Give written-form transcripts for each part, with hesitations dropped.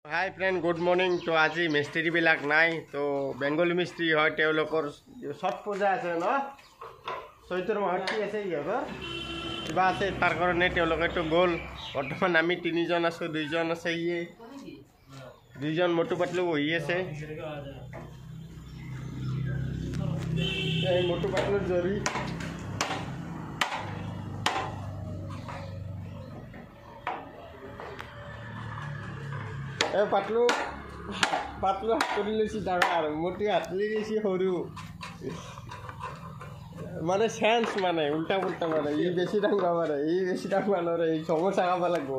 Hi friend good morning. तो आज मिस्त्री बिलाक नाई तो बेंगली मिस्त्री है छठ पूजा आछे न चैत्र माहत की आछे किबा आछे तार कारणे तो गल बर्तमान आमी तीनिजन आछो दुइजन आछे दुइजन मोटू पातलू बहि आछे मोटू पातलू जरी पातलू पातलू हातुरी लैसी डाঙर मोटी हातुरी लैसी सरू माने सेंस माने उल्टा पुल्टा माने इ बेसी डाঙर मारे इ बेसी डाঙर नरे समस्या खाब लागबो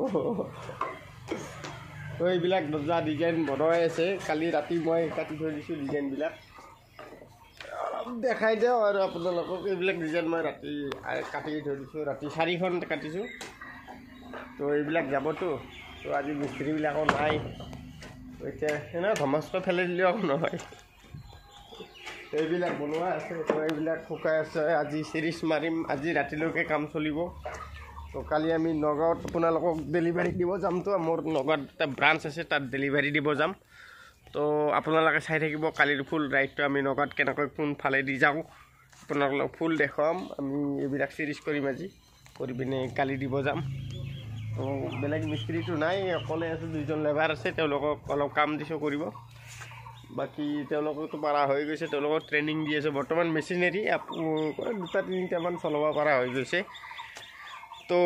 तो এইবিলাক দৰ্জা ডিজাইন বনাই আছে কালি ৰাতি মই কাটি থৈ দিছো ডিজাইন বিলাক দেখাই দিও আৰু আপোনালোকক এইবিলাক ডিজাইন মই ৰাতি কাটি থৈ দিছো ৰাতি 4খন কাটিছো তো এইবিলাক যাবতো তো আজি মিস্ত্ৰী বিলাকো নাই এতিয়া এনে ধমাস্ত ফেলে দিলেও নহয় এইবিলাক বনোৱা আছে তো এইবিলাক শুকাই আছে আজি সিৰিজ মাৰিম আজি ৰাতিলৈকে কাম চলিব তো কালি আমি নগাঁৱত আপোনালোকক ডেলিভাৰী দিব যাম তো মোৰ নগাঁৱত এটা ব্ৰাঞ্চ আছে তাত ডেলিভাৰী দিব যাম তো আপোনালোকে চাই থাকিব কালিৰ ফুল ৰাইডটো আমি নগাঁৱত কেনেকৈ কোন ফালে দি যাওঁ আপোনালোকক ফুল দেখাম আমি এইবিলাক সিৰিজ কৰিম আজি কৰি পিনে কালি দিব যাম তো বেলেগ মিস্ত্ৰীটো নাই অকলে আছে দুইজন লেবাৰ আছে তেওঁলোকক অলপ কাম দিছো কৰিব বাকি তেওঁলোকতো পাৰা হৈ গৈছে তেওঁলোকক ট্ৰেনিং দি আছে বৰ্তমান মেচিনাৰী দুটা তিনিটা মান চলাব পাৰা হৈ গৈছে তো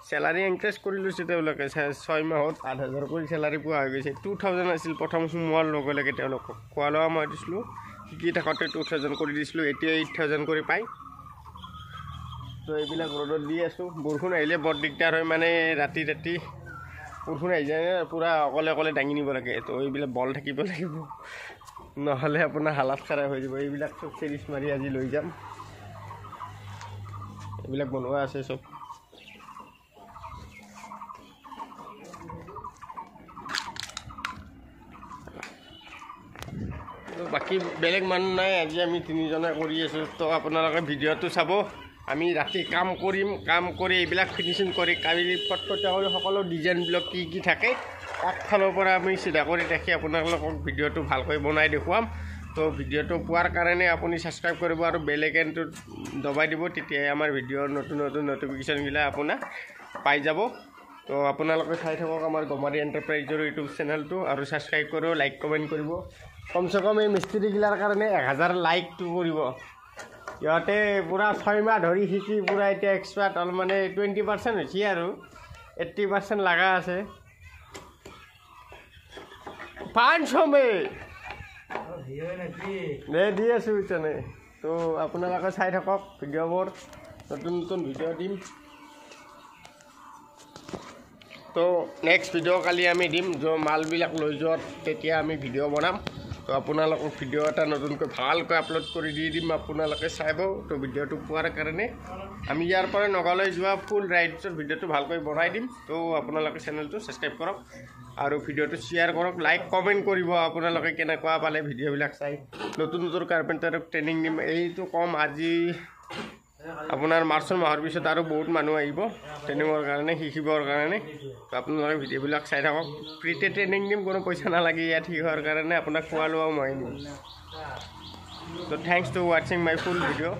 স্যালাৰি ইনক্ৰিজ কৰি লৈছে তেওঁলোকে 6 মাহত 8000 কৰি স্যালাৰি পোৱা হৈ গৈছে 2000 আছিল প্ৰথম সোমোৱাৰ লগে লগে তেওঁলোকক কোৱা লোৱা মই দিছিলো কি থাকতে 2000 কৰি দিছিলো এতিয়া 8000 কৰি পাই তো এইবিলাক ৰ'দত দি আছো বৰষুণ আহিলে বৰ দিগদাৰ হয় মানে ৰাতি বৰষুণ আহি যায় পুৰা অকলে দাঙি নিব লাগে তো এইবিলাক বল থাকিব লাগিব নহলে আপোনাৰ হালাত খাৰাপ হৈ যাব এইবিলাক সব সিৰিজ মাৰি আজি লৈ যাম এইবিলাক বনোৱা আছে সব বাকি বেলেগ মানুহ নাই আজি আমি তিনিজনে কৰি আছো তো আপোনালোকে ভিডিঅ'টো চাব আমি ৰাতি কাম কৰি এইবিলাক ফিনিশিং কৰি কালি ফটফটা কৰি সকলো ডিজাইনবিলাক কি থাকে একফালৰ পৰা আমি সিধা কৰি দেখি আপোনালোকক ভিডিঅ'টো ভালকৈ বনাই দেখুৱাম তো ভিডিঅ'টো পোৱাৰ কাৰণে আপুনি সাবস্ক্ৰাইব কৰিব আৰু বেল আইকনটো দবাই দিব তেতিয়া আমাৰ ভিডিঅ'ৰ নতুন নটিফিকেশনগিলা আপোনাক পাই যাব তো আপোনালোকে চাই থাকক আমাৰ গমাৰি এণ্টাৰপ্ৰাইজৰ ইউটিউব চেনেলটো আৰু সাবস্ক্ৰাইব কৰিব লাইক কমেন্ট কৰিব কমসে কম এই মিস্ত্ৰীগিলাৰ কাৰণে 1000 লাইকটো কৰিব ইয়াতে পুৰা 6 মাহ ধৰি শিকি পুৰা এতিয়া এক্সপাৰ্ট অল মানে 20% হৈছে আৰু 80% লাগা আছে 500 মে দি আছো ইতনে তো আপোনালোকে চাই থাকক ভিডিঅ'বোৰ নতুন ভিডিঅ' দিম তো নেক্সট ভিডিঅ' কালি আমি দিম যে মালবিলাক লৈ যোৱাত তেতিয়া আমি ভিডিঅ' বনাম তো আপোনালোকক ভিডিঅ' এটা নতুনকৈ ভালকৈ আপলোড কৰি দি দিম আপোনালোকে চাইব তো ভিডিঅ'টো পোৱাৰ কাৰণে আমি ইয়াৰ পৰা নগাঁৱলৈ যোৱা ফুল ৰাইডৰ ভিডিঅ'টো ভালকৈ বনাই দিম তো আপোনালোকে চেনেলটো সাবস্ক্ৰাইব কৰক আৰু ভিডিঅ'টো শ্বেয়াৰ কৰক লাইক কমেন্ট কৰিব আপোনালোকে কেনেকুৱা পালে ভিডিঅ'বিলাক চাই নতুন কাৰ্পেণ্টাৰক ট্ৰেনিং দিম এইটো কম আজি আপোনাৰ মাৰ্চৰ মাহৰ পিছত আৰু বহুত মানুহ আহিব ট্ৰেনিঙৰ কাৰণে শিকিবৰ কাৰণে তো আপোনালোকে ভিডিঅ'বিলাক চাই থাকক ফ্ৰীতে ট্ৰেনিং দিম কোনো পইচা নালাগে ইয়াত শিকাৰ কাৰণে আপোনাক খোৱা লোৱাও মই দিম তো thanks to watching my full video'